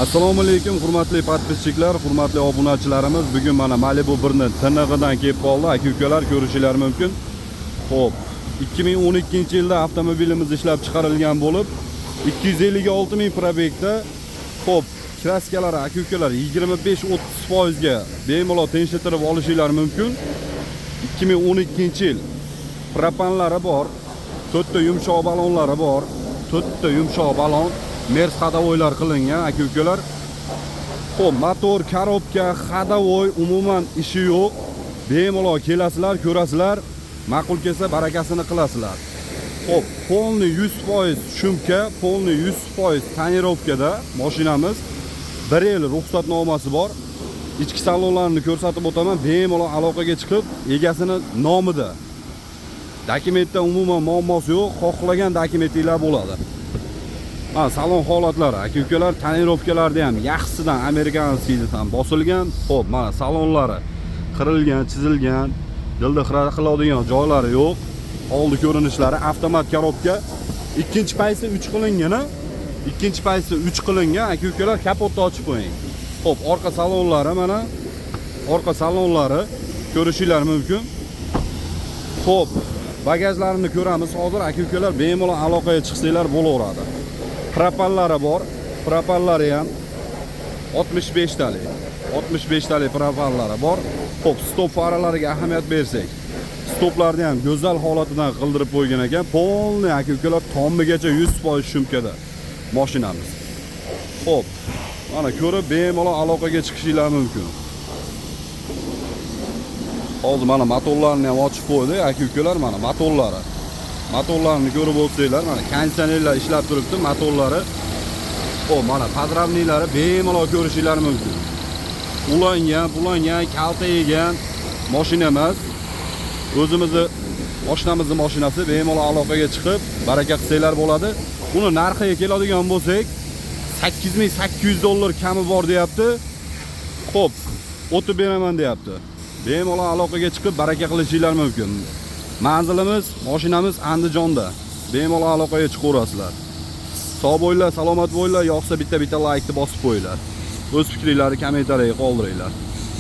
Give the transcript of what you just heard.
Assalomu alaykum hurmatli podpischilar, hurmatli obunachilarimiz. Bugun mana Malibu 1 ni tinig'idan kelib qoldi. Aka-ukalar ko'rishingiz mumkin. Xo'p, 2012-yilda avtomobilimiz ishlab chiqarilgan bo'lib, 256 ming probegda. Xo'p, kraskalari aka-ukalar 25-30% ga bemalol tinchtirib olishingiz mumkin. 2012-yil. Propanlari bor, 4 ta yumshoq balonlari bor, 4 ta yumshoq balon. Mers xadavoylar qilingan aka-ukalar. Xo'p, motor, korobka, xadavoy umuman ishi yo'q. Bemalol kelasizlar, ko'rasizlar, ma'qul kelsa barakasini qilasizlar. Xo'p, polni 100% shumka, polni 100% tonirovkada mashinamiz. 1 yil ruxsatnomasi bor. Ichki salonlarini ko'rsatib o'taman, bemalol aloqaga chiqib, egasini nomida. Dokumentda umuman muammosi yo'q, xohlagan dokumentinglar bo'ladi. Salon holatlari, aka-ukalar tonirovkalarda ham yaxshisidan amerikanskiyda ham bosilgan. Xo'p, mana salonlari qirilgan, chizilgan, dilda xira qiladigan joylari yo'q. Oldi ko'rinishlari avtomat korobka. Ikkinchi paysi 3 qilingan, ikkinchi paysi 3 qilingan. Aka-ukalar kapotni ochib qo'ying. Xo'p, orqa salonlari mana orqa salonlari ko'rishingiz mumkin. Xo'p, bagajlarini ko'ramiz hozir. Aka-ukalar bemalol aloqaga chiqsanglar bo'laveradi. Propallari bor. Propallari ham 65 talik. 65 talik propallari bor. Xo'p, stop faralariga ahamiyat bersak, stoplarni ham go'zal holatidan qildirib qo'ygan ekan. Polni aka-ukalar tommigacha 100% shumkada mashinamiz. Xo'p, mana ko'rib bemalol aloqaga chiqishingiz mumkin. Hozir mana motorlarni ham ochib qo'ydi aka-ukalar, mana motorlari. Motorlarni ko'rib o'tsanglar, mana konditsionerlar ishlab turibdi, motorlari. Xo'p, mana podramnilari bemalol ko'rishingiz mumkin. Ulangan, kalta yegan mashina emas. Mashinamizning mashinasi, bemalol aloqaga chiqib, baraka qilsanglar bo'ladi. Uni narxiga keladigan bo'lsak, $8800 kami bor deyapti. Xo'p, o'tib beraman deyapti. Bemalol aloqaga chiqib, baraka qilishingiz mumkin. Manzilimiz, mashinamiz Andijonda. Bemalol aloqaga chiqaverasizlar. Sog' bo'linglar, salomat bo'linglar. Yoqsa bitta-bitta like ni bosib qo'yinglar. O'z fikringizni kommentariyaga qoldiringlar.